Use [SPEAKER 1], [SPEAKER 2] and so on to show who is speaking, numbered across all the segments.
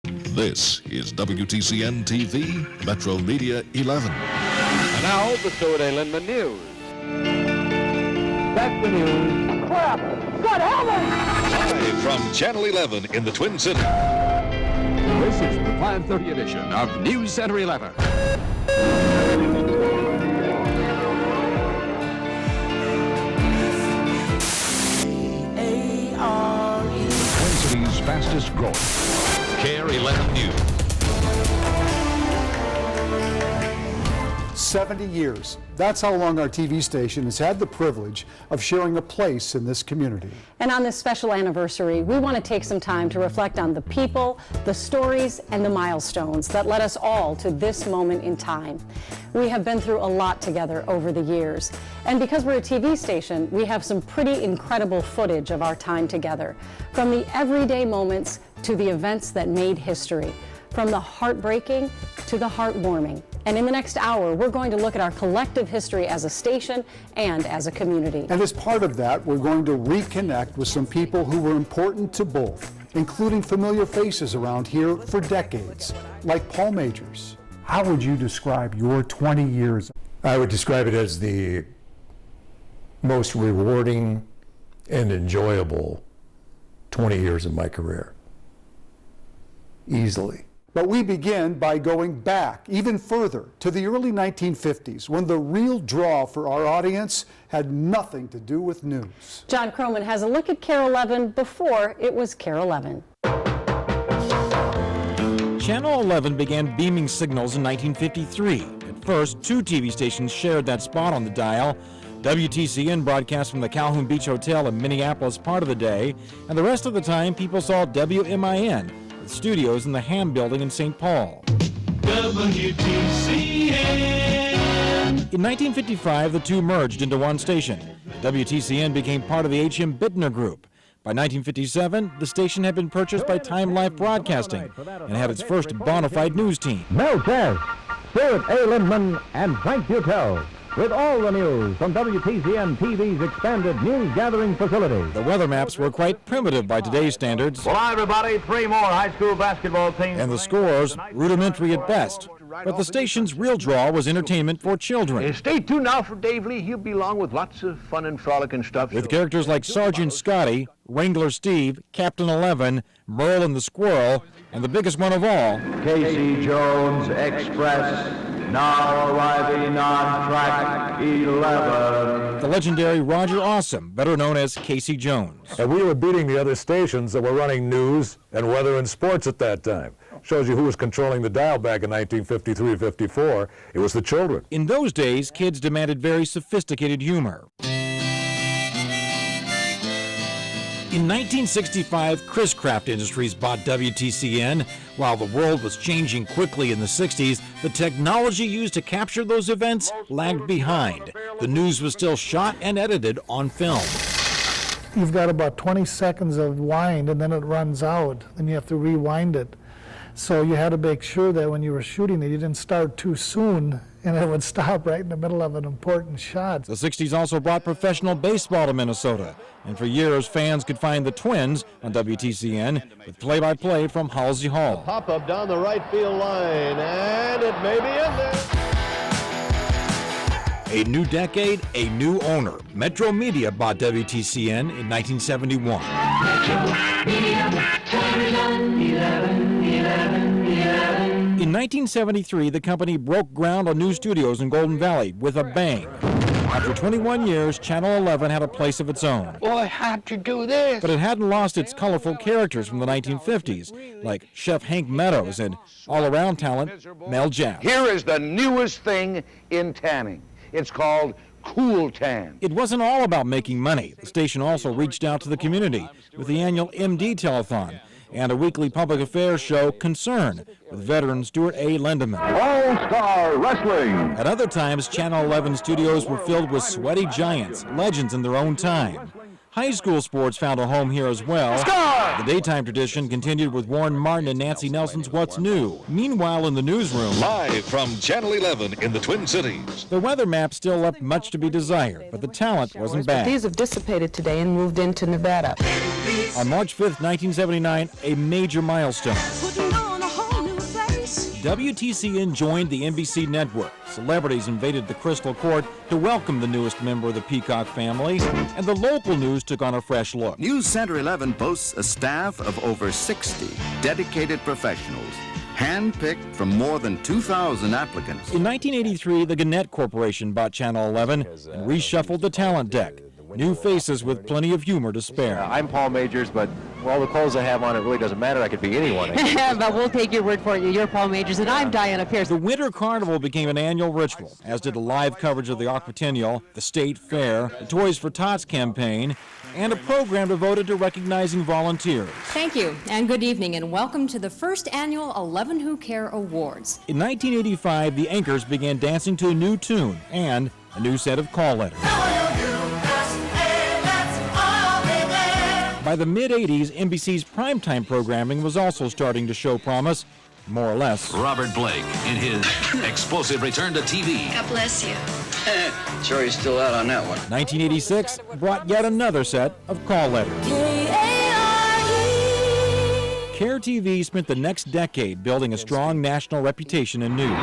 [SPEAKER 1] This is WTCN TV, Metro Media 11.
[SPEAKER 2] And now, the Stuart A. Lindman News. That's the news.
[SPEAKER 3] Crap! Good heavens!
[SPEAKER 1] Live from Channel 11 in the Twin Cities.
[SPEAKER 2] This is the 5:30 edition of News Center 11.
[SPEAKER 1] Twin Cities' fastest growing. Kare 11 News.
[SPEAKER 4] 70 years. That's how long our TV station has had the privilege of sharing a place in this community.
[SPEAKER 5] And on this special anniversary, we want to take some time to reflect on the people, the stories, and the milestones that led us all to this moment in time. We have been through a lot together over the years. And because we're a TV station, we have some pretty incredible footage of our time together. From the everyday moments to the events that made history. From the heartbreaking to the heartwarming. And in the next hour, we're going to look at our collective history as a station and as a community.
[SPEAKER 4] And as part of that, we're going to reconnect with some people who were important to both, including familiar faces around here for decades, like Paul Majors. How would you describe your 20 years?
[SPEAKER 6] I would describe it as the most rewarding and enjoyable 20 years of my career. Easily.
[SPEAKER 4] But we begin by going back even further to the early 1950s, when the real draw for our audience had nothing to do with news.
[SPEAKER 5] John Croman has a look at Kare 11 before it was Kare 11.
[SPEAKER 7] Channel 11 began beaming signals in 1953. At first, two TV stations shared that spot on the dial. WTCN broadcast from the Calhoun Beach Hotel in Minneapolis part of the day, and the rest of the time people saw WMIN, with studios in the Ham Building in St. Paul. WTCN. In 1955, the two merged into one station. WTCN became part of the H.M. Bittner Group. By 1957, the station had been purchased by Time Life Broadcasting and had its first bona fide news team.
[SPEAKER 8] Mel Tess, Stuart A. Lindman, and Frank Butel, with all the news from WTCN TV's expanded news-gathering facility.
[SPEAKER 7] The weather maps were quite primitive by today's standards.
[SPEAKER 8] Well, hi, everybody. 3 more high school basketball teams.
[SPEAKER 7] And the scores rudimentary at best. But the station's real draw was entertainment for children.
[SPEAKER 9] Stay tuned now for Dave Lee. He'll be along with lots of fun and frolicking stuff.
[SPEAKER 7] With characters like Sergeant Scotty, Wrangler Steve, Captain 11, Merle and the Squirrel, and the biggest one of all,
[SPEAKER 8] Casey Jones Express, now arriving on track 11.
[SPEAKER 7] the legendary Roger Awesome, better known as Casey Jones.
[SPEAKER 6] And we were beating the other stations that were running news and weather and sports at that time. Shows you who was controlling the dial back in 1953-54. It was the children.
[SPEAKER 7] In those days, kids demanded very sophisticated humor. In 1965, Chris Craft Industries bought WTCN. While the world was changing quickly in the 60s, the technology used to capture those events lagged behind. The news was still shot and edited on film.
[SPEAKER 10] You've got about 20 seconds of wind, and then it runs out, and you have to rewind it. So you had to make sure that when you were shooting it, you didn't start too soon, and it would stop right in the middle of an important shot.
[SPEAKER 7] The 60s also brought professional baseball to Minnesota, and for years fans could find the Twins on WTCN with play-by-play from Halsey Hall.
[SPEAKER 9] Pop-up down the right field line, and it may be in there.
[SPEAKER 7] A new decade, a new owner. Metro Media bought WTCN in 1971. In 1973, the company broke ground on new studios in Golden Valley with a bang. After 21 years, Channel 11 had a place of its own.
[SPEAKER 9] Boy, how'd you do this?
[SPEAKER 7] But it hadn't lost its colorful characters from the 1950s, like Chef Hank Meadows and all-around talent Mel Jaff.
[SPEAKER 9] Here is the newest thing in tanning. It's called Cool Tan.
[SPEAKER 7] It wasn't all about making money. The station also reached out to the community with the annual MD Telethon and a weekly public affairs show, Concern, with veteran Stuart A. Lindemann.
[SPEAKER 8] All-Star Wrestling.
[SPEAKER 7] At other times, Channel 11 studios were filled with sweaty giants, legends in their own time. High school sports found a home here as well. The daytime tradition continued with Warren Martin and Nancy Nelson's What's New. Meanwhile, in the newsroom,
[SPEAKER 1] Live from Channel 11 in the Twin Cities.
[SPEAKER 7] the weather map still left much to be desired, but the talent wasn't bad.
[SPEAKER 11] These have dissipated today and moved into Nevada.
[SPEAKER 7] On March 5th, 1979, a major milestone. WTCN joined the NBC network. Celebrities invaded the Crystal Court to welcome the newest member of the Peacock family, and the local news took on a fresh look.
[SPEAKER 12] News Center 11 boasts a staff of over 60 dedicated professionals, hand-picked from more than 2,000 applicants.
[SPEAKER 7] In 1983, the Gannett Corporation bought Channel 11 and reshuffled the talent deck. New faces with plenty of humor to spare.
[SPEAKER 13] I'm Paul Majors, but all the clothes I have on, it really doesn't matter. I could be anyone.
[SPEAKER 11] But we'll take your word for it. You're Paul Majors, and I'm Diana Pierce.
[SPEAKER 7] The Winter Carnival became an annual ritual, as did the live coverage of the Aquatennial, the State Fair, the Toys for Tots campaign, and a program devoted to recognizing volunteers.
[SPEAKER 14] Thank you, and good evening, and welcome to the first annual 11 Who Care Awards.
[SPEAKER 7] In 1985, the anchors began dancing to a new tune and a new set of call letters. By the mid-'80s, NBC's primetime programming was also starting to show promise, more or less.
[SPEAKER 15] Robert Blake in his explosive return to TV.
[SPEAKER 16] God bless you.
[SPEAKER 17] Sure he's still out on that one.
[SPEAKER 7] 1986 brought yet another set of call letters. Kare TV spent the next decade building a strong national reputation in news.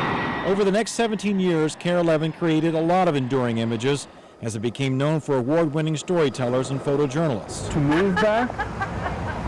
[SPEAKER 7] Over the next 17 years, Kare 11 created a lot of enduring images, as it became known for award-winning storytellers and photojournalists.
[SPEAKER 4] To move back?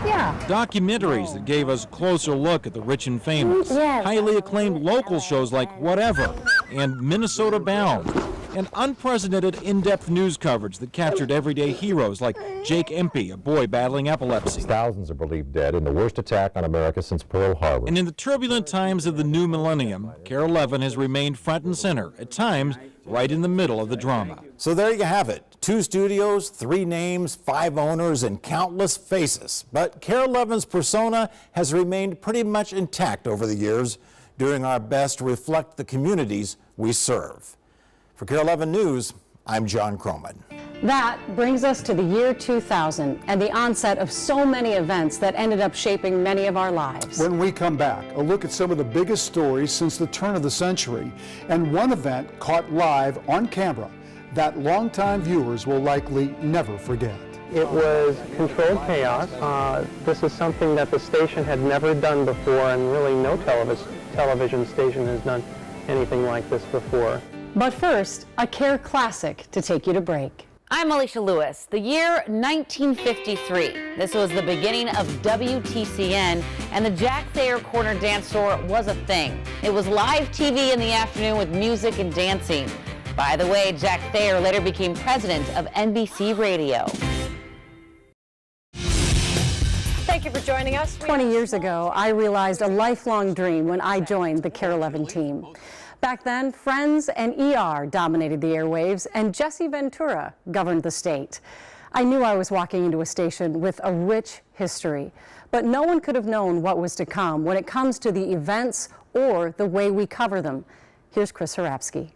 [SPEAKER 5] Yeah.
[SPEAKER 7] Documentaries that gave us a closer look at the rich and famous.
[SPEAKER 5] Yes.
[SPEAKER 7] Highly acclaimed local shows like Whatever and Minnesota Bound. And unprecedented in-depth news coverage that captured everyday heroes like Jake Empey, a boy battling epilepsy.
[SPEAKER 18] Thousands are believed dead in the worst attack on America since Pearl Harbor.
[SPEAKER 7] And in the turbulent times of the new millennium, Kare 11 has remained front and center, at times right in the middle of the drama.
[SPEAKER 19] So there you have it. 2 studios, 3 names, 5 owners, and countless faces. But Kare 11's persona has remained pretty much intact over the years, doing our best to reflect the communities we serve. For Kare 11 News, I'm John Croman.
[SPEAKER 5] That brings us to the year 2000 and the onset of so many events that ended up shaping many of our lives.
[SPEAKER 4] When we come back, a look at some of the biggest stories since the turn of the century, and one event caught live on camera that longtime viewers will likely never forget.
[SPEAKER 20] It was controlled chaos. This is something that the station had never done before, and really no television station has done anything like this before.
[SPEAKER 5] But first, a Kare classic to take you to break.
[SPEAKER 21] I'm Alicia Lewis. The year 1953. This was the beginning of WTCN, and the Jack Thayer Corner Dance Store was a thing. It was live TV in the afternoon with music and dancing. By the way, Jack Thayer later became president of NBC Radio.
[SPEAKER 5] Thank you for joining us. 20 years ago, I realized a lifelong dream when I joined the Kare 11 team. Back then, Friends and ER dominated the airwaves, and Jesse Ventura governed the state. I knew I was walking into a station with a rich history, but no one could have known what was to come when it comes to the events or the way we cover them. Here's Chris Harapsky.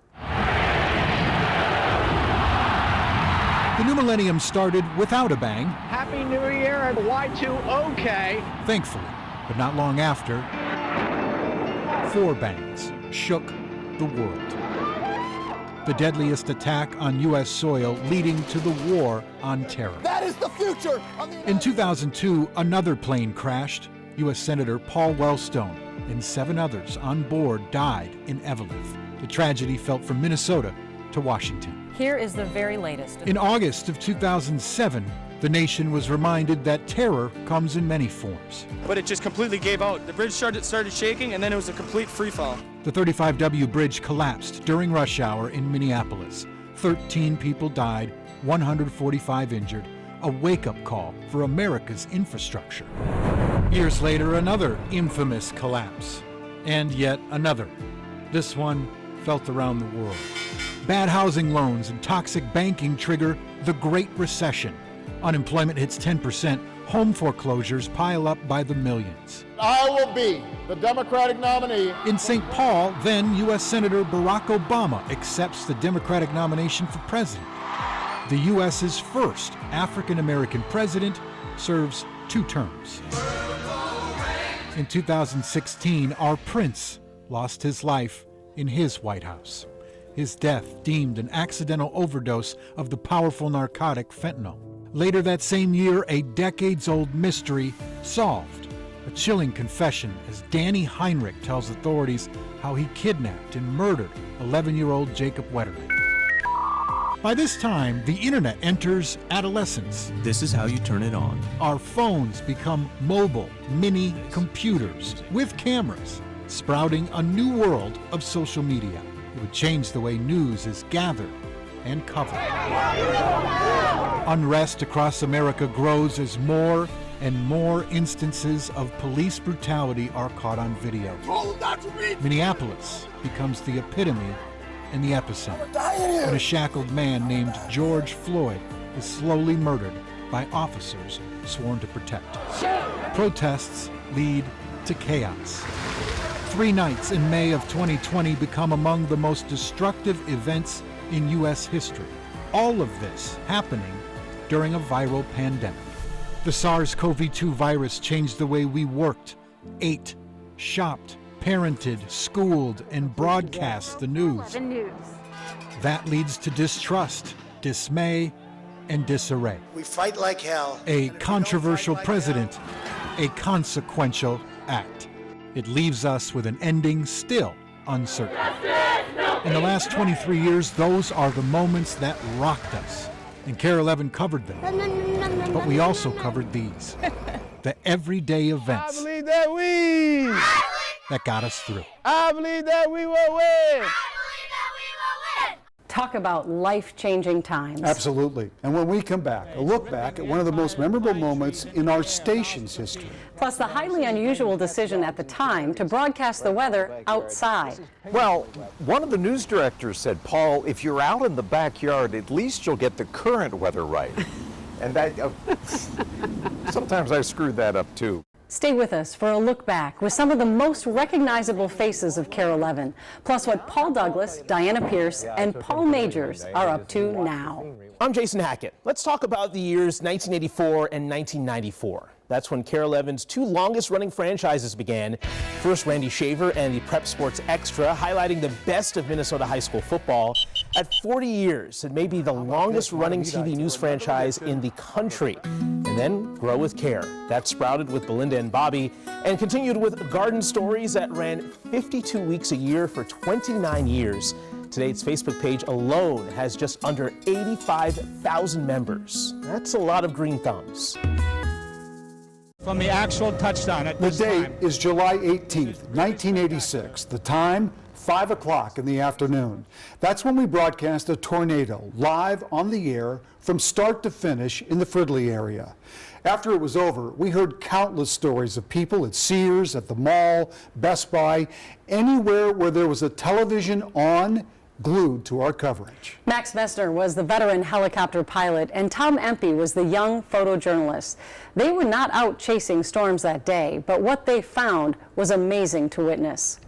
[SPEAKER 22] The new millennium started without a bang.
[SPEAKER 3] Happy New Year and Y2OK.
[SPEAKER 22] Thankfully, but not long after, 4 bangs shook the world. The deadliest attack on U.S. soil leading to the war on terror.
[SPEAKER 3] That is the future.
[SPEAKER 22] In 2002, another plane crashed. U.S. Senator Paul Wellstone and 7 others on board died in Eveleth. The tragedy felt from Minnesota to Washington.
[SPEAKER 5] Here is the very latest.
[SPEAKER 22] In August of 2007, the nation was reminded that terror comes in many forms.
[SPEAKER 23] But it just completely gave out. The bridge started shaking, and then it was a complete free fall.
[SPEAKER 22] The 35W bridge collapsed during rush hour in Minneapolis. 13 people died, 145 injured, a wake-up call for America's infrastructure. Years later, another infamous collapse, and yet another. This one felt around the world. Bad housing loans and toxic banking trigger the Great Recession. Unemployment hits 10%, home foreclosures pile up by the millions.
[SPEAKER 3] I will be the Democratic nominee.
[SPEAKER 22] In St. Paul, then U.S. Senator Barack Obama accepts the Democratic nomination for president. The U.S.'s first African-American president serves 2 terms. In 2016, our prince lost his life in his White House. His death deemed an accidental overdose of the powerful narcotic fentanyl. Later that same year, a decades-old mystery solved. A chilling confession as Danny Heinrich tells authorities how he kidnapped and murdered 11-year-old Jacob Wetterman. By this time, the internet enters adolescence.
[SPEAKER 2] This is how you turn it on.
[SPEAKER 22] Our phones become mobile, mini computers with cameras, sprouting a new world of social media. It would change the way news is gathered and covered. Unrest across America grows as more and more instances of police brutality are caught on video. Minneapolis becomes the epitome and the epicenter, when a shackled man named George Floyd is slowly murdered by officers sworn to protect. Protests lead to chaos. 3 nights in May of 2020 become among the most destructive events in U.S. history. All of this happening during a viral pandemic. The SARS-CoV-2 virus changed the way we worked, ate, shopped, parented, schooled, and broadcast the news. That leads to distrust, dismay, and disarray.
[SPEAKER 6] We fight like hell.
[SPEAKER 22] A controversial president, a consequential act. It leaves us with an ending still uncertain. In the last 23 years, those are the moments that rocked us. And Kare 11 covered them. But we also covered these. The everyday events.
[SPEAKER 23] I believe that
[SPEAKER 22] that got us through.
[SPEAKER 23] I believe that we will win.
[SPEAKER 5] Talk about life-changing times.
[SPEAKER 4] Absolutely. And when we come back, a look back at one of the most memorable moments in our station's history.
[SPEAKER 5] Plus the highly unusual decision at the time to broadcast the weather outside.
[SPEAKER 16] Well, one of the news directors said, Paul, if you're out in the backyard, at least you'll get the current weather right. And that, sometimes I screw that up too.
[SPEAKER 5] Stay with us for a look back with some of the most recognizable faces of Kare 11, plus what Paul Douglas, Diana Pierce, and Paul Majors are up to now.
[SPEAKER 24] I'm Jason Hackett. Let's talk about the years 1984 and 1994. That's when Kare 11's 2 longest-running franchises began. First, Randy Shaver and the Prep Sports Extra, highlighting the best of Minnesota high school football. At 40 years, it may be the longest-running TV news franchise in the country. And then Grow with Kare. That sprouted with Belinda and Bobby, and continued with Garden Stories that ran 52 weeks a year for 29 years. Today, its Facebook page alone has just under 85,000 members. That's a lot of green thumbs.
[SPEAKER 25] From the actual touchdown at this time.
[SPEAKER 4] The date is July 18th, 1986. The time, 5 o'clock in the afternoon. That's when we broadcast a tornado live on the air from start to finish in the Fridley area. After it was over, we heard countless stories of people at Sears, at the mall, Best Buy, anywhere where there was a television on, glued to our coverage.
[SPEAKER 5] Max Messner was the veteran helicopter pilot, and Tom Empey was the young photojournalist. They were not out chasing storms that day, but what they found was amazing to witness.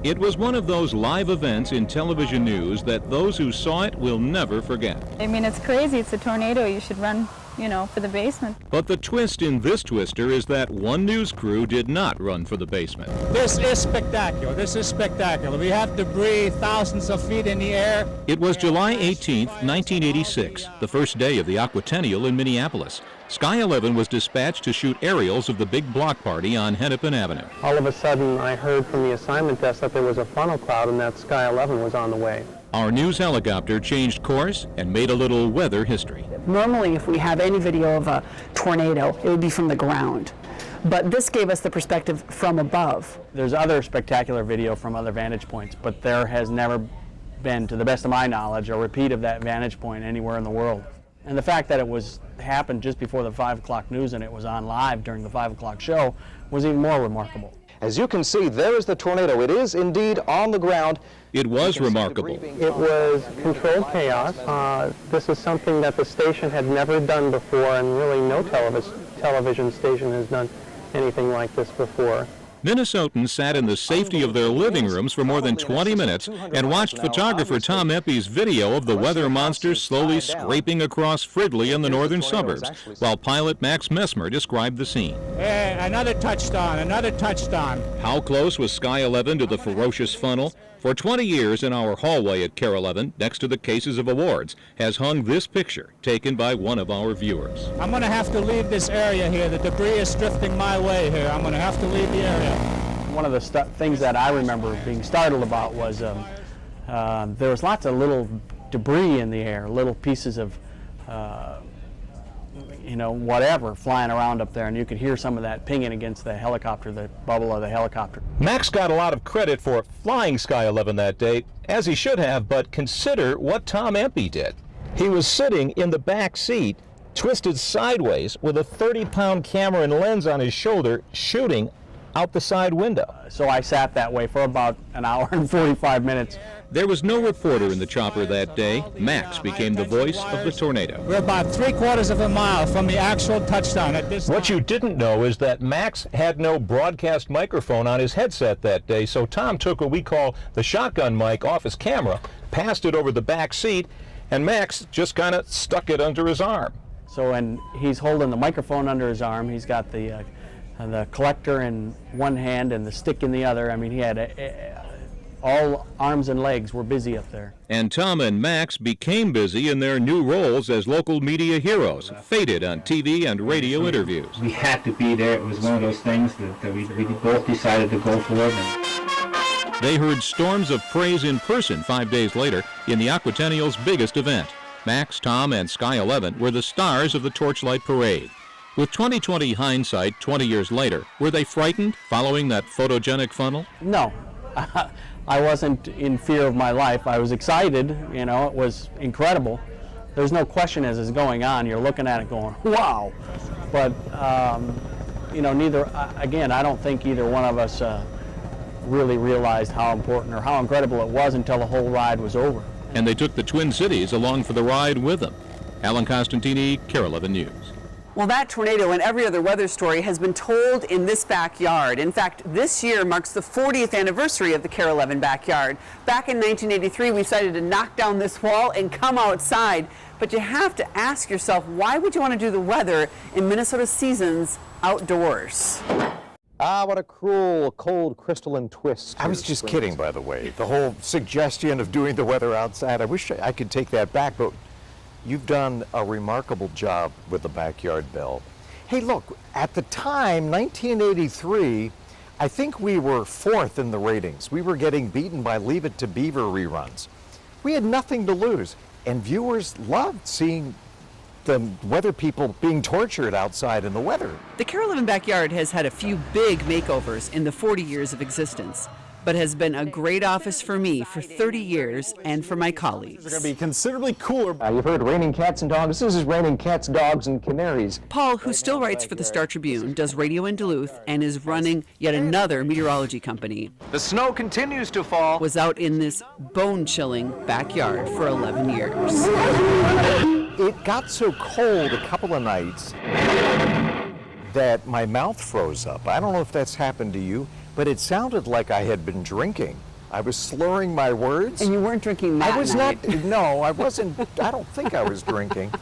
[SPEAKER 26] It was one of those live events in television news that those who saw it will never forget.
[SPEAKER 27] I mean, it's crazy. It's a tornado. You should run, you know, for the basement.
[SPEAKER 26] But the twist in this twister is that one news crew did not run for the basement.
[SPEAKER 25] This is spectacular. This is spectacular. We have debris thousands of feet in the air.
[SPEAKER 26] It was July 18th, 1986, the first day of the Aquatennial in Minneapolis. Sky 11 was dispatched to shoot aerials of the big block party on Hennepin Avenue.
[SPEAKER 20] All of a sudden, I heard from the assignment desk that there was a funnel cloud and that Sky 11 was on the way.
[SPEAKER 26] Our news helicopter changed course and made a little weather history.
[SPEAKER 28] Normally, if we have any video of a tornado, it would be from the ground. But this gave us the perspective from above.
[SPEAKER 29] There's other spectacular video from other vantage points, but there has never been, to the best of my knowledge, a repeat of that vantage point anywhere in the world. And the fact that it happened just before the 5 o'clock news and it was on live during the 5 o'clock show was even more remarkable.
[SPEAKER 13] As you can see, there is the tornado. It is indeed on the ground.
[SPEAKER 26] It was remarkable.
[SPEAKER 20] It was controlled chaos. This is something that the station had never done before, and really no television station has done anything like this before.
[SPEAKER 26] Minnesotans sat in the safety of their living rooms for more than 20 minutes and watched photographer Tom Empey's video of the weather monsters slowly scraping across Fridley in the northern suburbs, while pilot Max Messner described the scene.
[SPEAKER 25] Hey, another touchdown, another touchdown.
[SPEAKER 26] How close was Sky 11 to the ferocious funnel? For 20 years in our hallway at Kare 11, next to the cases of awards, has hung this picture taken by one of our viewers.
[SPEAKER 25] I'm going to have to leave this area here. The debris is drifting my way here. I'm going to have to leave the area.
[SPEAKER 29] One of the things that I remember being startled about was there was lots of little debris in the air, little pieces of whatever flying around up there, and you could hear some of that pinging against the helicopter, the bubble of the helicopter.
[SPEAKER 1] Max got a lot of credit for flying Sky 11 that day, as he should have, but consider what Tom Empey did. He was sitting in the back seat, twisted sideways, with a 30-pound camera and lens on his shoulder, shooting out the side window.
[SPEAKER 29] So I sat that way for about an hour and 45 minutes.
[SPEAKER 26] There was no reporter in the chopper that day. Max became the voice of the tornado.
[SPEAKER 25] We're about 3/4 of a mile from the actual touchdown at this
[SPEAKER 1] What you didn't know is that Max had no broadcast microphone on his headset that day, so Tom took what we call the shotgun mic off his camera, passed it over the back seat, and Max just kind of stuck it under his arm.
[SPEAKER 29] So when he's holding the microphone under his arm, he's got the collector in one hand and the stick in the other. I mean, he had all arms and legs were busy up there.
[SPEAKER 26] And Tom and Max became busy in their new roles as local media heroes, feted on TV and radio interviews.
[SPEAKER 2] We had to be there. It was one of those things that we both decided to go for.
[SPEAKER 26] They heard storms of praise in person 5 days later in the Aquatennial's biggest event. Max, Tom, and Sky 11 were the stars of the Torchlight Parade. With 20/20 hindsight 20 years later, were they frightened following that photogenic funnel?
[SPEAKER 29] No. I wasn't in fear of my life. I was excited, it was incredible. There's no question as it's going on, you're looking at it going, wow. But, I don't think either one of us really realized how important or how incredible it was until the whole ride was over.
[SPEAKER 26] And they took the Twin Cities along for the ride with them. Alan Costantini, Kare 11 News.
[SPEAKER 28] Well, that tornado and every other weather story has been told in this backyard. In fact, this year marks the 40th anniversary of the Kare 11 backyard. Back in 1983, we decided to knock down this wall and come outside. But you have to ask yourself, why would you want to do the weather in Minnesota seasons outdoors?
[SPEAKER 16] What a cruel, cold crystalline twist. I was just kidding, by the way. The whole suggestion of doing the weather outside, I wish I could take that back, but you've done a remarkable job with the backyard, Bill. Hey, look, at the time, 1983, I think we were 4th in the ratings. We were getting beaten by Leave It to Beaver reruns. We had nothing to lose, and viewers loved seeing the weather people being tortured outside in the weather.
[SPEAKER 28] The Kare 11 backyard has had a few big makeovers in the 40 years of existence, but has been a great office for me for 30 years and for my colleagues.
[SPEAKER 16] It's going to be considerably cooler.
[SPEAKER 13] You've heard raining cats and dogs. This is raining cats, dogs, and canaries.
[SPEAKER 28] Paul, who still writes for the Star Tribune, does radio in Duluth and is running yet another meteorology company.
[SPEAKER 24] The snow continues to fall.
[SPEAKER 28] Was out in this bone-chilling backyard for 11 years.
[SPEAKER 16] It got so cold a couple of nights that my mouth froze up. I don't know if that's happened to you, but it sounded like I had been drinking. I was slurring my words.
[SPEAKER 28] And you weren't drinking that
[SPEAKER 16] I was
[SPEAKER 28] night.
[SPEAKER 16] not, no, I wasn't, I don't think I was drinking.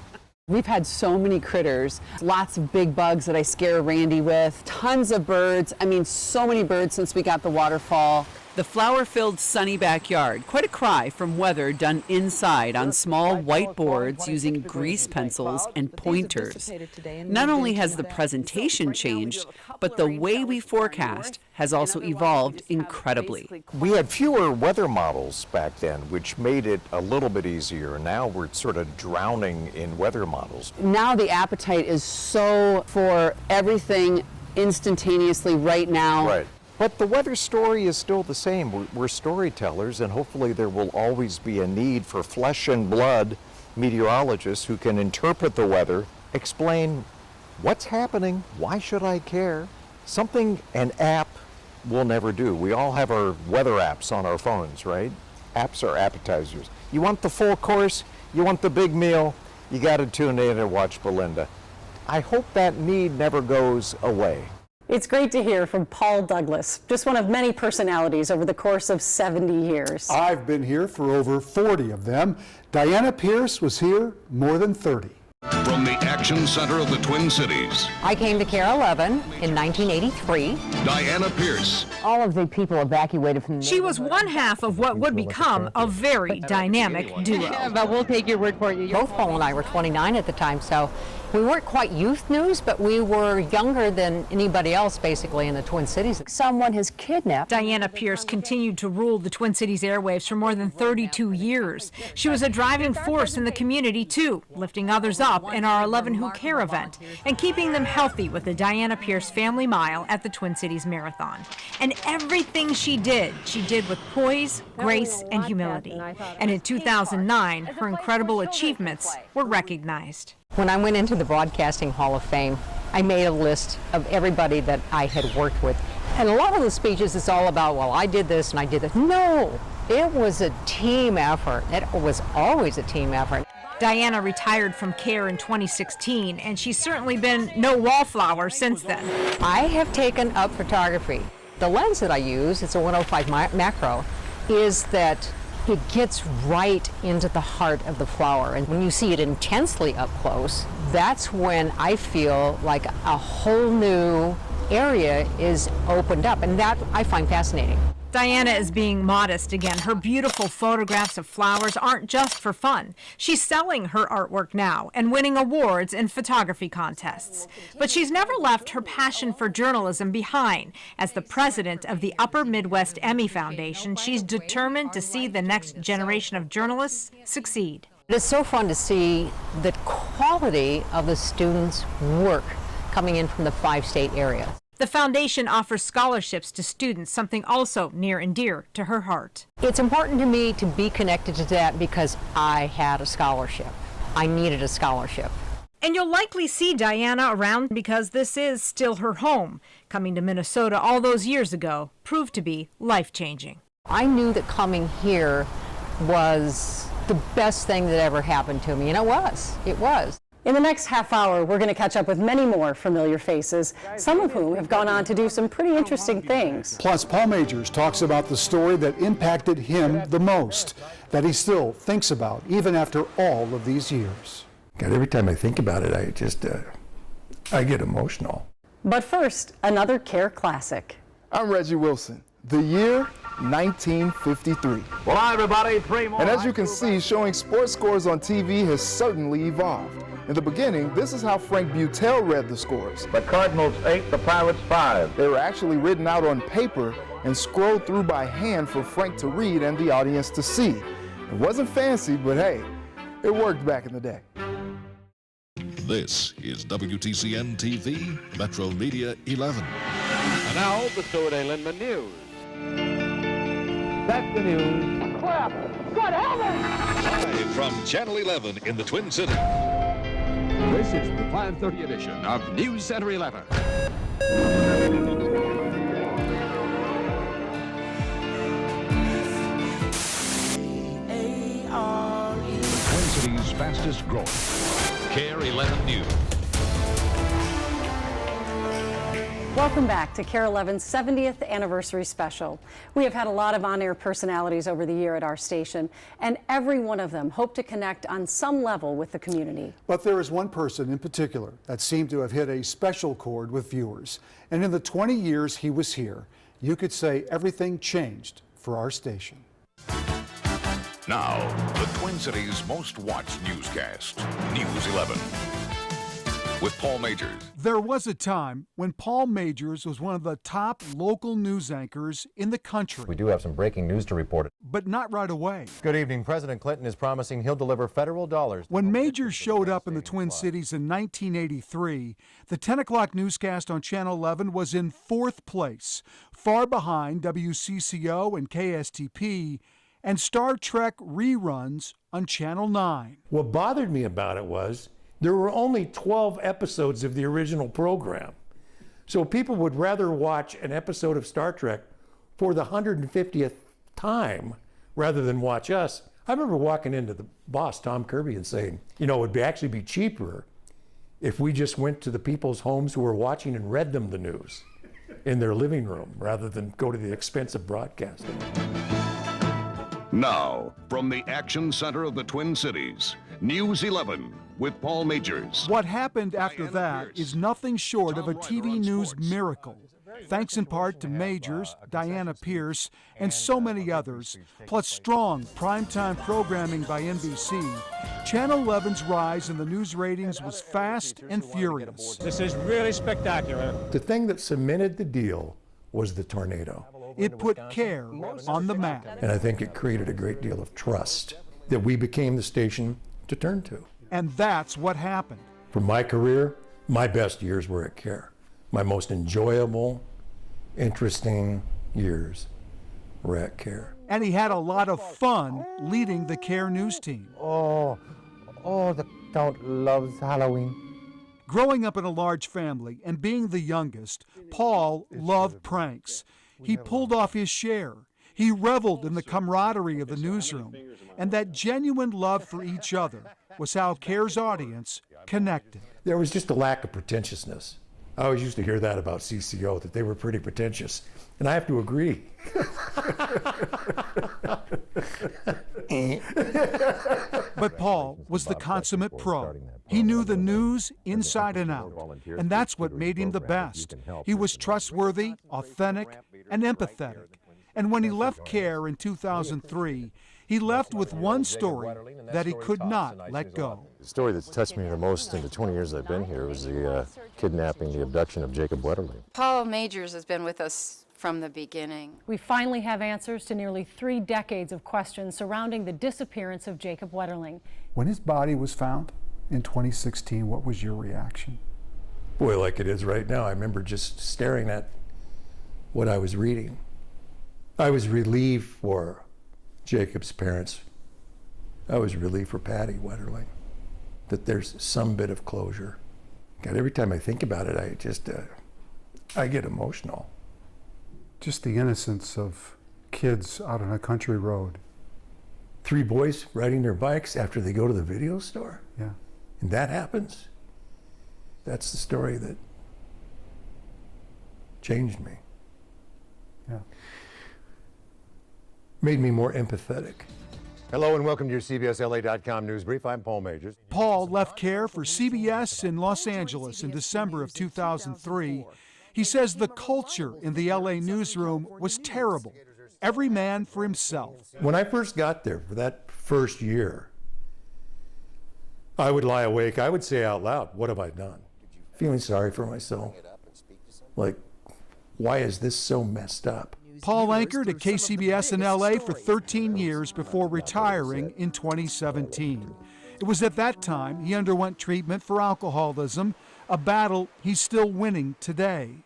[SPEAKER 28] We've had so many critters, lots of big bugs that I scare Randy with, tons of birds. I mean, so many birds since we got the waterfall. The flower-filled sunny backyard, quite a cry from weather done inside on small white boards using grease pencils and pointers. Not only has the presentation changed, but the way we forecast has also evolved incredibly.
[SPEAKER 16] We had fewer weather models back then, which made it a little bit easier. Now we're sort of drowning in weather models.
[SPEAKER 28] Now the appetite is so for everything instantaneously right now.
[SPEAKER 16] Right. But the weather story is still the same. We're storytellers, and hopefully there will always be a need for flesh and blood meteorologists who can interpret the weather, explain what's happening, why should I care? Something an app will never do. We all have our weather apps on our phones, right? Apps are appetizers. You want the full course, you want the big meal, you got to tune in and watch Belinda. I hope that need never goes away.
[SPEAKER 5] It's great to hear from Paul Douglas, just one of many personalities over the course of 70 years.
[SPEAKER 4] I've been here for over 40 of them. Diana Pierce was here more than 30.
[SPEAKER 6] From the action center of the Twin Cities,
[SPEAKER 8] I came to Kare 11 in 1983.
[SPEAKER 6] Diana Pierce.
[SPEAKER 8] All of the people evacuated from the
[SPEAKER 9] She was one half of what would become a very dynamic duo.
[SPEAKER 8] Yeah, but we'll take your word for it. Both Paul and I were 29 at the time, so we weren't quite youth news, but we were younger than anybody else basically in the Twin Cities. Someone has kidnapped.
[SPEAKER 9] Diana Pierce continued to rule the Twin Cities airwaves for more than 32 years. She was a driving force in the community too, lifting others up in our 11 Who Care event and keeping them healthy with the Diana Pierce Family Mile at the Twin Cities Marathon. And everything she did with poise, grace, and humility. And in 2009, her incredible achievements were recognized.
[SPEAKER 8] When I went into the Broadcasting Hall of Fame, I made a list of everybody that I had worked with. And a lot of the speeches, it's all about, well, I did this and I did this. No, it was a team effort. It was always a team effort.
[SPEAKER 9] Diana retired from Kare in 2016, and she's certainly been no wallflower since then.
[SPEAKER 8] I have taken up photography. The lens that I use, it's a 105 macro, is that it gets right into the heart of the flower. And when you see it intensely up close, that's when I feel like a whole new area is opened up. And that I find fascinating.
[SPEAKER 9] Diana is being modest again. Her beautiful photographs of flowers aren't just for fun. She's selling her artwork now and winning awards in photography contests. But she's never left her passion for journalism behind. As the president of the Upper Midwest Emmy Foundation, she's determined to see the next generation of journalists succeed.
[SPEAKER 8] It's so fun to see the quality of the students' work coming in from the 5-state area.
[SPEAKER 9] The foundation offers scholarships to students, something also near and dear to her heart.
[SPEAKER 8] It's important to me to be connected to that because I had a scholarship. I needed a scholarship.
[SPEAKER 9] And you'll likely see Diana around because this is still her home. Coming to Minnesota all those years ago proved to be life-changing.
[SPEAKER 8] I knew that coming here was the best thing that ever happened to me, and it was. It was.
[SPEAKER 5] In the next half hour, we're going to catch up with many more familiar faces, some of whom have gone on to do some pretty interesting things.
[SPEAKER 4] Plus, Paul Majors talks about the story that impacted him the most, that he still thinks about, even after all of these years.
[SPEAKER 10] God, every time I think about it, I get emotional.
[SPEAKER 5] But first, another Kare classic.
[SPEAKER 11] I'm Reggie Wilson. The year, 1953.
[SPEAKER 12] Well, hi, everybody. 3 more.
[SPEAKER 11] And as you can see, showing sports scores on TV has certainly evolved. In the beginning, this is how Frank Butel read the scores.
[SPEAKER 12] The Cardinals 8, the Pirates 5.
[SPEAKER 11] They were actually written out on paper and scrolled through by hand for Frank to read and the audience to see. It wasn't fancy, but hey, it worked back in the day.
[SPEAKER 6] This is WTCN TV, Metro Media 11.
[SPEAKER 12] And now, the Stuart A. Lindman News. That's the news. Clap. Good heavens!
[SPEAKER 6] Live from Channel 11 in the Twin Cities.
[SPEAKER 12] This is the 5:30 edition of News Center 11.
[SPEAKER 6] Twin Cities' fastest growing. Kare 11 News.
[SPEAKER 5] Welcome back to Kare 11's 70th anniversary special. We have had a lot of on-air personalities over the year at our station, and every one of them hoped to connect on some level with the community.
[SPEAKER 4] But there is one person in particular that seemed to have hit a special chord with viewers. And in the 20 years he was here, you could say everything changed for our station.
[SPEAKER 6] Now, the Twin Cities' most watched newscast, News 11. With Paul Majors.
[SPEAKER 22] There was a time when Paul Majors was one of the top local news anchors in the country.
[SPEAKER 18] We do have some breaking news to report.
[SPEAKER 22] But not right away.
[SPEAKER 18] Good evening. President Clinton is promising he'll deliver federal dollars.
[SPEAKER 22] When Majors showed up in the Twin Cities in 1983, the 10 o'clock newscast on Channel 11 was in 4th place, far behind WCCO and KSTP, and Star Trek reruns on Channel 9.
[SPEAKER 10] What bothered me about it was there were only 12 episodes of the original program. So people would rather watch an episode of Star Trek for the 150th time rather than watch us. I remember walking into the boss, Tom Kirby, and saying, you know, it would actually be cheaper if we just went to the people's homes who were watching and read them the news in their living room rather than go to the expense of broadcasting.
[SPEAKER 6] Now, from the action center of the Twin Cities, News 11 with Paul Majors.
[SPEAKER 22] What happened after that is nothing short of a TV news miracle. Thanks in part to Majors, Diana Pierce, and so many others, plus strong primetime programming by NBC, Channel 11's rise in the news ratings was fast and furious.
[SPEAKER 25] This is really spectacular.
[SPEAKER 10] The thing that cemented the deal was the tornado.
[SPEAKER 22] It put Kare on the map.
[SPEAKER 10] And I think it created a great deal of trust that we became the station to turn to.
[SPEAKER 22] And that's what happened.
[SPEAKER 10] For my career, my best years were at Kare. My most enjoyable, interesting years were at Kare.
[SPEAKER 22] And he had a lot of fun leading the Kare news team.
[SPEAKER 3] Oh, the count loves Halloween.
[SPEAKER 22] Growing up in a large family and being the youngest, Paul loved pranks. He pulled off his share. He reveled in the camaraderie of the newsroom, and that genuine love for each other was how Kare's audience connected.
[SPEAKER 10] There was just a lack of pretentiousness. I always used to hear that about CCO, that they were pretty pretentious, and I have to agree.
[SPEAKER 22] But Paul was the consummate pro. He knew the news inside and out, and that's what made him the best. He was trustworthy, authentic, and empathetic. And when he left Kare in 2003, he left with one story that he could not let go.
[SPEAKER 18] The story that's touched me the most in the 20 years I've been here was the kidnapping, the abduction of Jacob Wetterling.
[SPEAKER 7] Paul Majors has been with us from the beginning.
[SPEAKER 5] We finally have answers to nearly 3 decades of questions surrounding the disappearance of Jacob Wetterling.
[SPEAKER 4] When his body was found in 2016, what was your reaction?
[SPEAKER 10] Boy, like it is right now. I remember just staring at what I was reading. I was relieved for Jacob's parents. I was relieved for Patty Wetterling, that there's some bit of closure. God, every time I think about it, I get emotional.
[SPEAKER 4] Just the innocence of kids out on a country road.
[SPEAKER 10] 3 boys riding their bikes after they go to the video store.
[SPEAKER 4] Yeah.
[SPEAKER 10] And that happens. That's the story that changed me.
[SPEAKER 4] Yeah.
[SPEAKER 10] Made me more empathetic.
[SPEAKER 18] Hello and welcome to your CBSLA.com news brief. I'm Paul Majors.
[SPEAKER 22] Paul left Kare for CBS in Los Angeles in December of 2003. He says the culture in the LA newsroom was terrible. Every man for himself.
[SPEAKER 10] When I first got there for that first year, I would lie awake. I would say out loud, what have I done? Feeling sorry for myself. Like, why is this so messed up?
[SPEAKER 22] Paul anchored at KCBS in LA for 13 years before retiring in 2017. It was at that time he underwent treatment for alcoholism, a battle he's still winning today.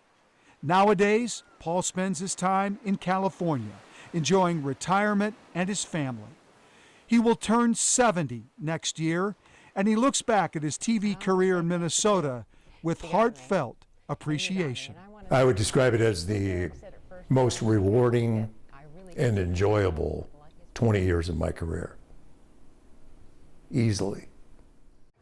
[SPEAKER 22] Nowadays, Paul spends his time in California, enjoying retirement and his family. He will turn 70 next year, and he looks back at his TV career in Minnesota with heartfelt appreciation.
[SPEAKER 10] I would describe it as the most rewarding and enjoyable 20 years of my career. Easily.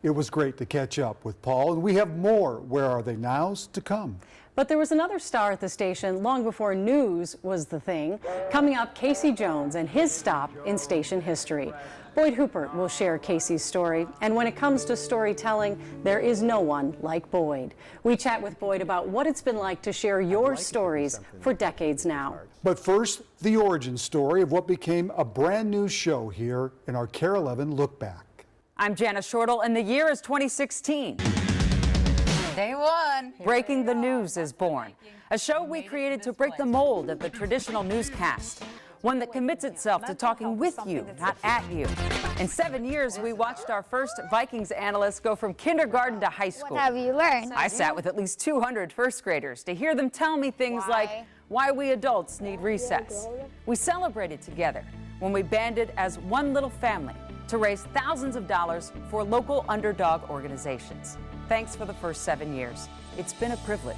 [SPEAKER 4] It was great to catch up with Paul, and we have more Where Are They Nows to come.
[SPEAKER 5] But there was another star at the station long before news was the thing. Coming up, Casey Jones and his stop in station history. Boyd Hooper will share Casey's story, and when it comes to storytelling, there is no one like Boyd. We chat with Boyd about what it's been like to share your stories for decades now.
[SPEAKER 4] But first, the origin story of what became a brand new show here in our Kare 11 Look Back.
[SPEAKER 14] I'm Janice Shortle, and the year is 2016.
[SPEAKER 7] Day one.
[SPEAKER 14] Breaking the News is born, a show we created to break the mold of the traditional newscast, one that commits itself to talking with you, not at you. In 7 years, we watched our first Vikings analysts go from kindergarten to high school.
[SPEAKER 15] What have you learned?
[SPEAKER 14] I sat with at least 200 first graders to hear them tell me things like why we adults need recess. We celebrated together when we banded as one little family to raise thousands of dollars for local underdog organizations. Thanks for the first 7 years. It's been a privilege.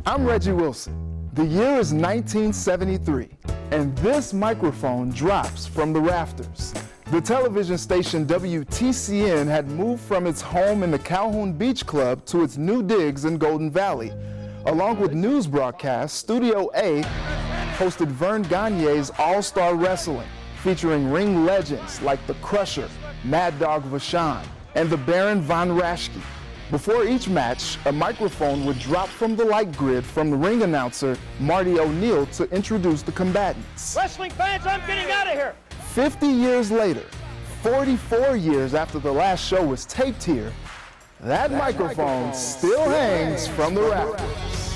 [SPEAKER 11] I'm Reggie Wilson. The year is 1973, and this microphone drops from the rafters. The television station WTCN had moved from its home in the Calhoun Beach Club to its new digs in Golden Valley. Along with news broadcasts, Studio A hosted Vern Gagne's All-Star Wrestling, featuring ring legends like the Crusher, Mad Dog Vachon, and the Baron von Raschke. Before each match, a microphone would drop from the light grid from the ring announcer, Marty O'Neill, to introduce the combatants.
[SPEAKER 1] Wrestling fans, I'm getting out of here.
[SPEAKER 11] 50 years later, 44 years after the last show was taped here, that microphone still hangs from the rafters.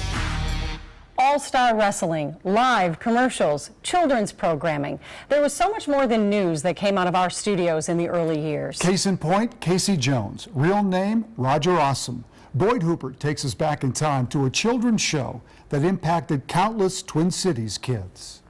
[SPEAKER 5] All-Star Wrestling, live commercials, children's programming. There was so much more than news that came out of our studios in the early years.
[SPEAKER 4] Case in point, Casey Jones. Real name, Roger Awesome. Boyd Hooper takes us back in time to a children's show that impacted countless Twin Cities kids.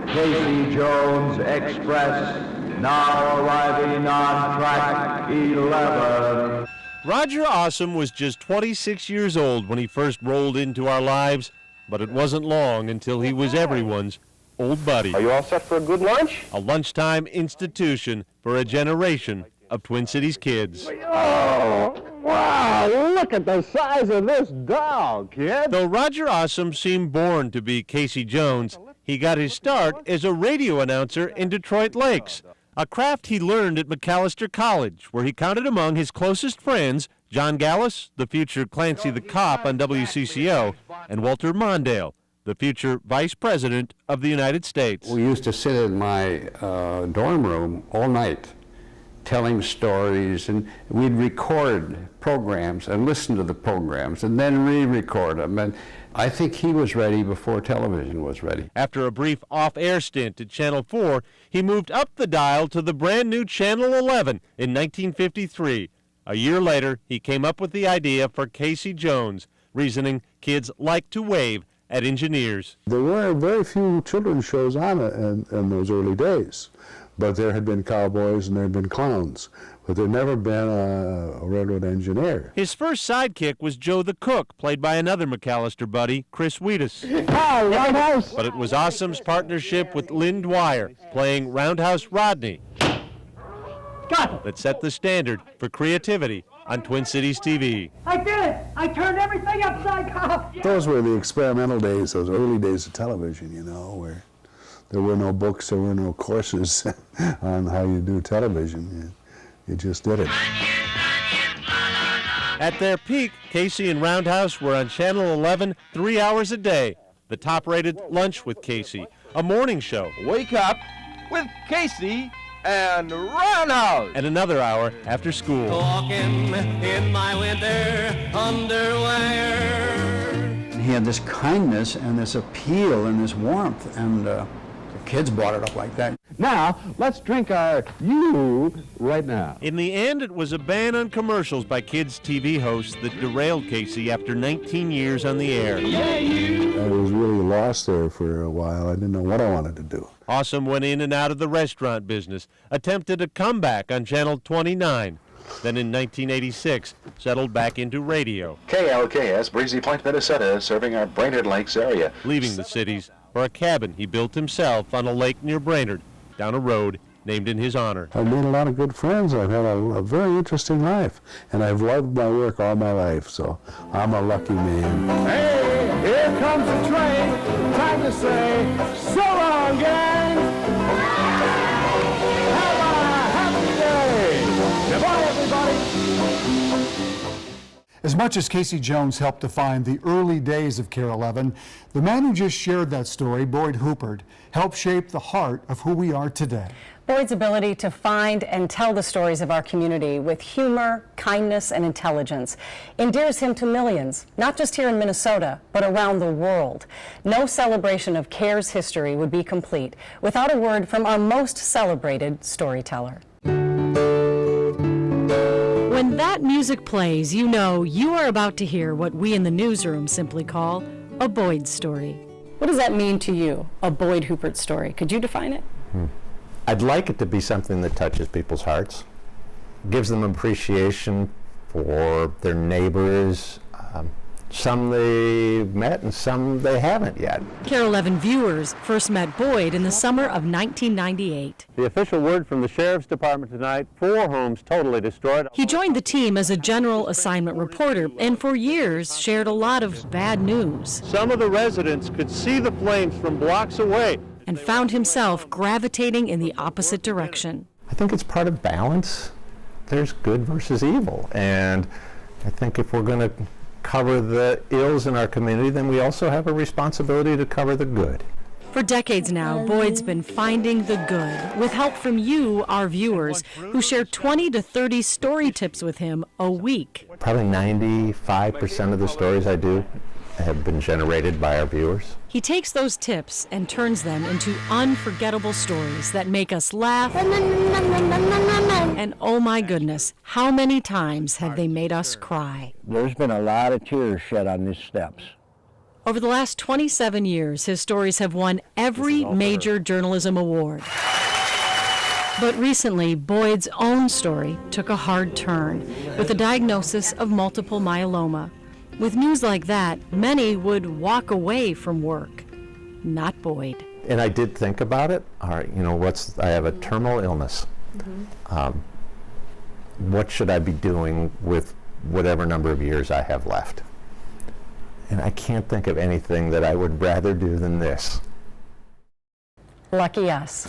[SPEAKER 2] Casey Jones Express, now arriving on track 11.
[SPEAKER 15] Roger Awesome was just 26 years old when he first rolled into our lives, but it wasn't long until he was everyone's old buddy.
[SPEAKER 2] Are you all set for a good lunch?
[SPEAKER 15] A lunchtime institution for a generation of Twin Cities kids.
[SPEAKER 2] Oh, wow, look at the size of this dog, kid.
[SPEAKER 15] Though Roger Awesome seemed born to be Casey Jones, he got his start as a radio announcer in Detroit Lakes, a craft he learned at Macalester College, where he counted among his closest friends John Gallus, the future Clancy the Cop on WCCO, and Walter Mondale, the future Vice President of the United States.
[SPEAKER 17] We used to sit in my dorm room all night telling stories, and we'd record programs and listen to the programs and then re-record them. And I think he was ready before television was ready.
[SPEAKER 15] After a brief off-air stint at Channel 4, he moved up the dial to the brand new Channel 11 in 1953. A year later, he came up with the idea for Casey Jones, reasoning kids like to wave at engineers.
[SPEAKER 19] There were very few children's shows on in those early days, but there had been cowboys and there had been clowns, but there had never been a railroad engineer.
[SPEAKER 15] His first sidekick was Joe the Cook, played by another McAllister buddy, Chris Wheatus.
[SPEAKER 2] Hi, Roundhouse!
[SPEAKER 15] But it was Awesome's partnership with Lynn Dwyer, playing Roundhouse Rodney, that set the standard for creativity on Twin Cities TV.
[SPEAKER 1] I did it! I turned everything upside down!
[SPEAKER 19] Those were the experimental days, those early days of television, you know, where there were no books, there were no courses on how you do television. You just did it.
[SPEAKER 15] At their peak, Casey and Roundhouse were on Channel 11 3 hours a day. The top-rated Lunch with Casey, a morning show.
[SPEAKER 2] Wake up with Casey and Roundhouse.
[SPEAKER 15] And another hour after school.
[SPEAKER 1] Walking in my winter underwear.
[SPEAKER 20] He had this kindness and this appeal and this warmth, and the kids brought it up like that.
[SPEAKER 2] Now, let's drink our you right now.
[SPEAKER 15] In the end, it was a ban on commercials by kids' TV hosts that derailed Casey after 19 years on the air.
[SPEAKER 19] I was really lost there for a while. I didn't know what I wanted to do.
[SPEAKER 15] Awesome went in and out of the restaurant business, attempted a comeback on Channel 29. Then in 1986, settled back into radio.
[SPEAKER 13] KLKS, Breezy Point, Minnesota, serving our Brainerd Lakes area.
[SPEAKER 15] Leaving the cities for a cabin he built himself on a lake near Brainerd, down a road named in his honor.
[SPEAKER 19] I've made a lot of good friends. I've had a very interesting life, and I've loved my work all my life, so I'm a lucky man.
[SPEAKER 2] Hey, here comes the train. Time to say so long, gang. Have a happy day. Goodbye, everybody.
[SPEAKER 4] As much as Casey Jones helped define the early days of Kare 11, the man who just shared that story, Boyd Hooper, helped shape the heart of who we are today.
[SPEAKER 5] Boyd's ability to find and tell the stories of our community with humor, kindness, and intelligence endears him to millions, not just here in Minnesota, but around the world. No celebration of Kare's history would be complete without a word from our most celebrated storyteller.
[SPEAKER 21] When that music plays, you know you are about to hear what we in the newsroom simply call a Boyd story.
[SPEAKER 5] What does that mean to you, a Boyd Hooper story? Could you define it?
[SPEAKER 18] I'd like it to be something that touches people's hearts, gives them appreciation for their neighbors. Some they've met and some they haven't yet.
[SPEAKER 21] Kare 11 viewers first met Boyd in the summer of 1998.
[SPEAKER 15] The official word from the Sheriff's Department tonight, 4 homes totally destroyed.
[SPEAKER 21] He joined the team as a general assignment reporter and for years shared a lot of bad news.
[SPEAKER 15] Some of the residents could see the flames from blocks away.
[SPEAKER 21] and found himself gravitating in the opposite direction.
[SPEAKER 18] I think it's part of balance. There's good versus evil, and I think if we're going to cover the ills in our community, then we also have a responsibility to cover the good.
[SPEAKER 21] For decades now, Boyd's been finding the good with help from you, our viewers, who share 20 to 30 story tips with him a week.
[SPEAKER 18] Probably 95% of the stories I do have been generated by our viewers.
[SPEAKER 21] He takes those tips and turns them into unforgettable stories that make us laugh. And oh my goodness, how many times have they made us cry?
[SPEAKER 8] There's been a lot of tears shed on these steps.
[SPEAKER 21] Over the last 27 years, his stories have won every major journalism award. But recently, Boyd's own story took a hard turn with a diagnosis of multiple myeloma. With news like that, many would walk away from work. Not Boyd.
[SPEAKER 18] And I did think about it. All right, I have a terminal illness. What should I be doing with whatever number of years I have left? And I can't think of anything that I would rather do than this.
[SPEAKER 5] Lucky us.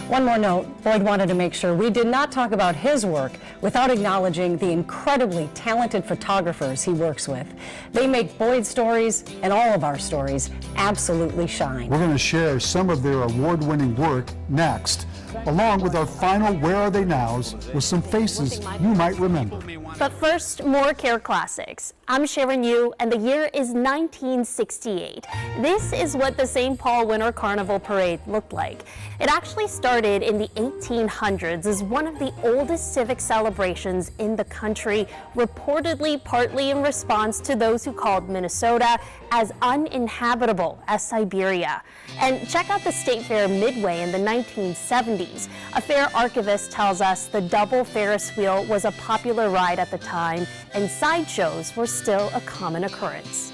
[SPEAKER 5] One more note, Boyd wanted to make sure we did not talk about his work without acknowledging the incredibly talented photographers he works with. They make Boyd's stories and all of our stories absolutely shine.
[SPEAKER 4] We're going to share some of their award-winning work next, along with our final Where Are They Nows with some faces you might remember.
[SPEAKER 9] But first, more Kare classics. I'm Sharon Yu, and the year is 1968. This is what the St. Paul Winter Carnival Parade looked like. It actually started in the 1800s as one of the oldest civic celebrations in the country, reportedly partly in response to those who called Minnesota as uninhabitable as Siberia. And check out the State Fair Midway in the 1970s. A fair archivist tells us the double Ferris wheel was a popular ride at the time, and sideshows were still a common occurrence.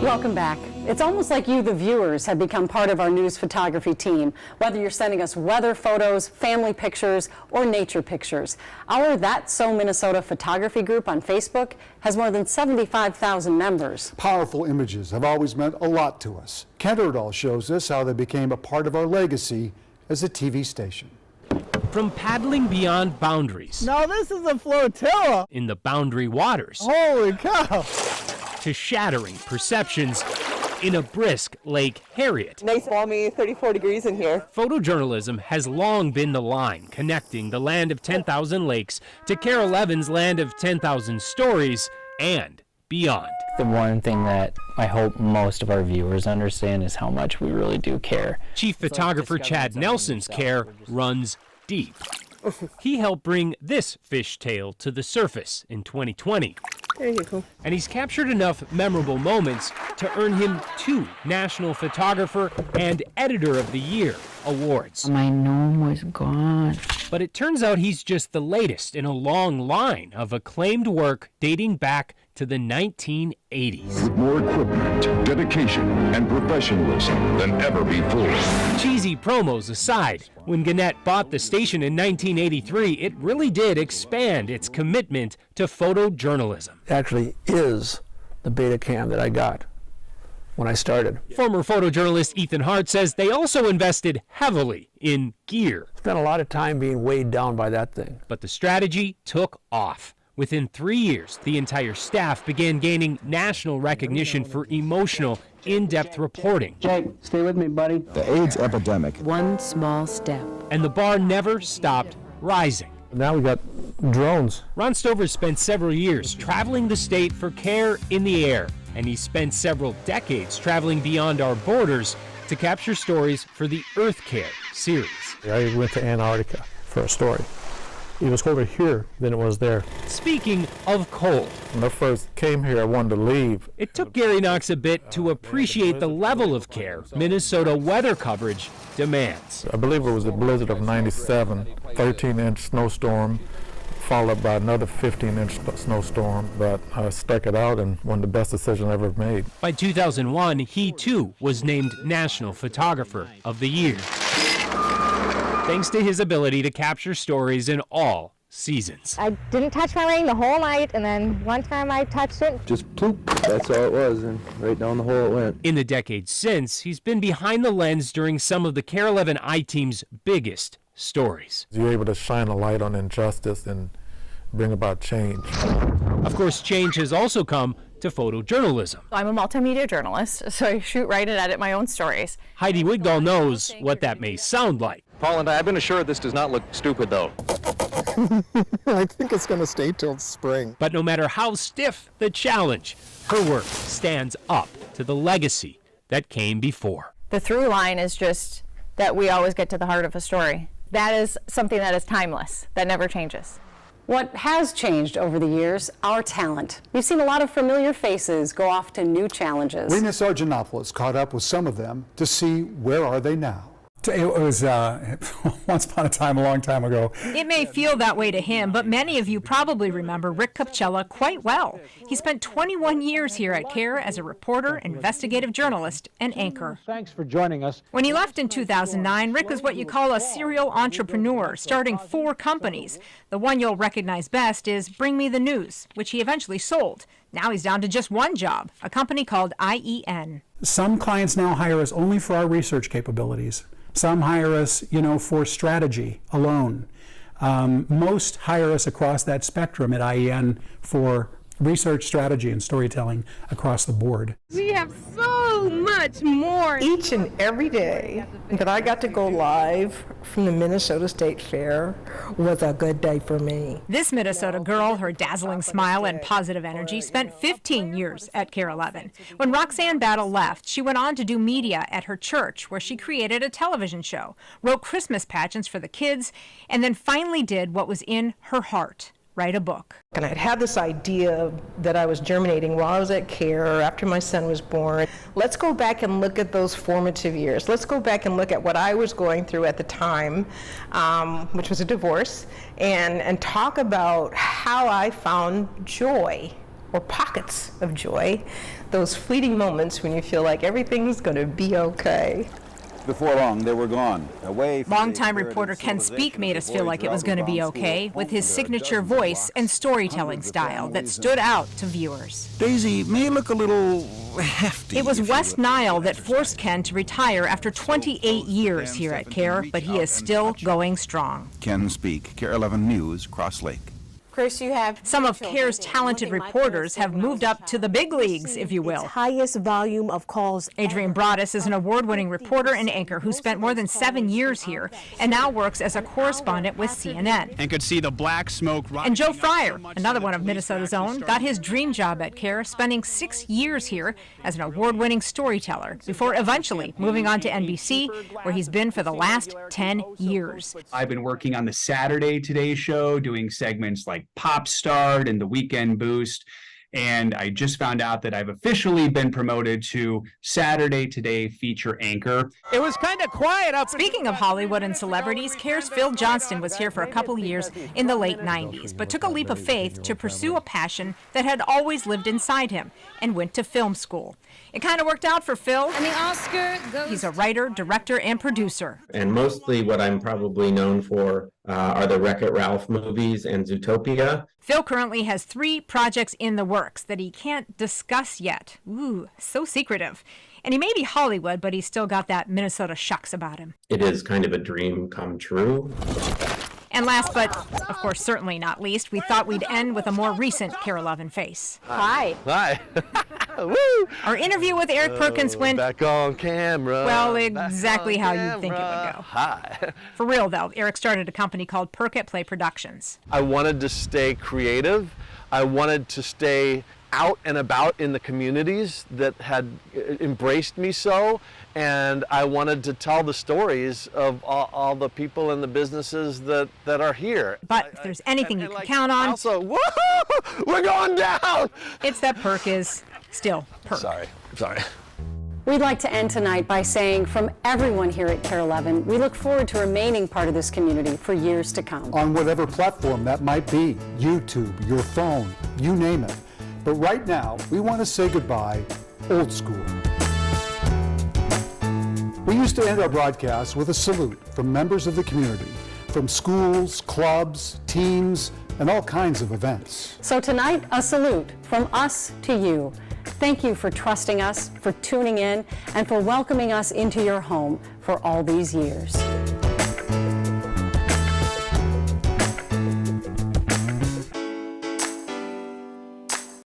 [SPEAKER 5] Welcome back. It's almost like you, the viewers, have become part of our news photography team, whether you're sending us weather photos, family pictures, or nature pictures. Our That's So Minnesota photography group on Facebook has more than 75,000 members.
[SPEAKER 4] Powerful images have always meant a lot to us. Kent Erdahl shows us how they became a part of our legacy as a TV station.
[SPEAKER 16] From paddling beyond boundaries.
[SPEAKER 2] Now this is a flotilla.
[SPEAKER 16] In the boundary waters.
[SPEAKER 2] Holy cow.
[SPEAKER 16] To shattering perceptions in a brisk Lake Harriet.
[SPEAKER 23] Nice balmy 34 degrees in here.
[SPEAKER 16] Photojournalism has long been the line connecting the land of 10,000 lakes to Carol Levin's land of 10,000 stories and beyond.
[SPEAKER 24] The one thing that I hope most of our viewers understand is how much we really do care.
[SPEAKER 16] Chief photographer Chad Nelson's care runs deep. He helped bring this fishtail to the surface in 2020.
[SPEAKER 23] There you go.
[SPEAKER 16] And he's captured enough memorable moments to earn him 2 National Photographer and Editor of the Year awards.
[SPEAKER 24] My gnome was gone.
[SPEAKER 16] But it turns out he's just the latest in a long line of acclaimed work dating back to the 1980s.
[SPEAKER 6] With more equipment, dedication, and professionalism than ever before.
[SPEAKER 16] Cheesy promos aside, when Gannett bought the station in 1983, it really did expand its commitment to photojournalism.
[SPEAKER 2] Actually is the Betacam that I got when I started.
[SPEAKER 16] Former photojournalist Ethan Hart says they also invested heavily in gear.
[SPEAKER 2] Spent a lot of time being weighed down by that thing.
[SPEAKER 16] But the strategy took off. Within 3 years, the entire staff began gaining national recognition for emotional, in-depth reporting.
[SPEAKER 2] Jake, stay with me, buddy.
[SPEAKER 26] The AIDS epidemic.
[SPEAKER 21] One small step.
[SPEAKER 16] And the bar never stopped rising.
[SPEAKER 2] Now we got drones.
[SPEAKER 16] Ron Stover spent several years traveling the state for Care in the Air, and he spent several decades traveling beyond our borders to capture stories for the Earth Care series.
[SPEAKER 2] I went to Antarctica for a story. It was colder here than it was there.
[SPEAKER 16] Speaking of cold.
[SPEAKER 2] When I first came here, I wanted to leave.
[SPEAKER 16] It took Gary Knox a bit to appreciate the level of care Minnesota weather coverage demands.
[SPEAKER 2] I believe it was a blizzard of 97, 13-inch snowstorm, followed by another 15-inch snowstorm, but I stuck it out, and one of the best decisions I ever made.
[SPEAKER 16] By 2001, he too was named National Photographer of the Year, thanks to his ability to capture stories in all seasons.
[SPEAKER 3] I didn't touch my ring the whole night, and then one time I touched it.
[SPEAKER 13] Just ploop, that's all it was, and right down the hole it went.
[SPEAKER 16] In the decades since, he's been behind the lens during some of the Kare 11 I-Team's biggest stories.
[SPEAKER 2] You're able to shine a light on injustice and bring about change.
[SPEAKER 16] Of course, change has also come to photojournalism.
[SPEAKER 10] I'm a multimedia journalist, so I shoot, write, and edit my own stories.
[SPEAKER 16] Heidi Wigdahl knows what that may sound like.
[SPEAKER 13] Paul and I've been assured this does not look stupid, though.
[SPEAKER 12] I think it's going to stay till spring.
[SPEAKER 16] But no matter how stiff the challenge, her work stands up to the legacy that came before.
[SPEAKER 10] The through line is just that we always get to the heart of a story. That is something that is timeless, that never changes.
[SPEAKER 5] What has changed over the years? Our talent. We've seen a lot of familiar faces go off to new challenges.
[SPEAKER 4] Rena Sargentopoulos caught up with some of them to see where are they now.
[SPEAKER 22] It was once upon a time, a long time ago.
[SPEAKER 25] It may feel that way to him, but many of you probably remember Rick Capcella quite well. He spent 21 years here at Kare as a reporter, investigative journalist, and anchor.
[SPEAKER 26] Thanks for joining us.
[SPEAKER 25] When he left in 2009, Rick was what you call a serial entrepreneur, starting 4 companies. The one you'll recognize best is Bring Me the News, which he eventually sold. Now he's down to just one job, a company called IEN.
[SPEAKER 22] Some clients now hire us only for our research capabilities. Some hire us, for strategy alone. Most hire us across that spectrum at IEN for research, strategy, and storytelling across the board.
[SPEAKER 3] We have so much more.
[SPEAKER 27] Each and every day that I got to go live from the Minnesota State Fair was a good day for me.
[SPEAKER 25] This Minnesota girl, her dazzling smile and positive energy, spent 15 years at Kare 11. When Roxanne Battle left, she went on to do media at her church, where she created a television show, wrote Christmas pageants for the kids, and then finally did what was in her heart: write a book.
[SPEAKER 27] And I'd had this idea that I was germinating while I was at Kare, after my son was born. Let's go back and look at those formative years. Let's go back and look at what I was going through at the time, which was a divorce, and talk about how I found joy, or pockets of joy, those fleeting moments when you feel like everything's going to be okay.
[SPEAKER 28] Before long, they were gone, away from
[SPEAKER 25] Longtime reporter Ken Speak made us feel like it was going to be okay, with his signature voice and storytelling style that stood out to viewers.
[SPEAKER 29] Daisy may look a little hefty.
[SPEAKER 25] It was West Nile that forced Ken to retire after 28 years here at Kare, but he is still going strong.
[SPEAKER 28] Ken Speak, Kare 11 News, Cross Lake.
[SPEAKER 3] Chris, you have
[SPEAKER 25] some of Kare's talented reporters have moved up to the big leagues, if you will.
[SPEAKER 3] Highest volume of calls.
[SPEAKER 25] Adrienne Broaddus is an award-winning reporter and anchor who spent more than 7 years here and now works as a correspondent with CNN.
[SPEAKER 30] And could see the black smoke.
[SPEAKER 25] And Joe Fryer, another one of Minnesota's own, got his dream job at Kare, spending 6 years here as an award-winning storyteller before eventually moving on to NBC, where he's been for the last 10 years.
[SPEAKER 30] I've been working on the Saturday Today show, doing segments like Pop Start and the Weekend Boost, and I just found out that I've officially been promoted to Saturday Today feature anchor.
[SPEAKER 25] It was kind of quiet up. Speaking of Hollywood and celebrities, Kare's Phil Johnston was here for a couple years in the late 90s, but took a leap of faith to pursue a passion that had always lived inside him and went to film school. It kind of worked out for Phil.
[SPEAKER 3] And the Oscar goes.
[SPEAKER 25] He's a writer, director, and producer.
[SPEAKER 31] And mostly what I'm probably known for are the Wreck-It Ralph movies and Zootopia.
[SPEAKER 25] Phil currently has 3 projects in the works that he can't discuss yet. Ooh, so secretive. And he may be Hollywood, but he's still got that Minnesota shucks about him.
[SPEAKER 31] It is kind of a dream come true.
[SPEAKER 25] And last, but of course certainly not least, we thought we'd end with a more recent Kare 11 face.
[SPEAKER 3] Hi.
[SPEAKER 32] Hi. Woo!
[SPEAKER 25] Our interview with Eric Perkins went
[SPEAKER 32] back on camera.
[SPEAKER 25] Well, exactly how you'd think it would go.
[SPEAKER 32] Hi.
[SPEAKER 25] For real though, Eric started a company called Perk at Play Productions.
[SPEAKER 32] I wanted to stay creative. I wanted to stay out and about in the communities that had embraced me so, and I wanted to tell the stories of all the people and the businesses that are here.
[SPEAKER 25] But if there's anything you can count on,
[SPEAKER 32] also, woohoo! We're going down!
[SPEAKER 25] It's that Perk is still Perk.
[SPEAKER 32] Sorry.
[SPEAKER 5] We'd like to end tonight by saying, from everyone here at Kare 11, we look forward to remaining part of this community for years to come.
[SPEAKER 4] On whatever platform that might be, YouTube, your phone, you name it. But right now, we want to say goodbye, old school. We used to end our broadcasts with a salute from members of the community, from schools, clubs, teams, and all kinds of events.
[SPEAKER 5] So tonight, a salute from us to you. Thank you for trusting us, for tuning in, and for welcoming us into your home for all these years.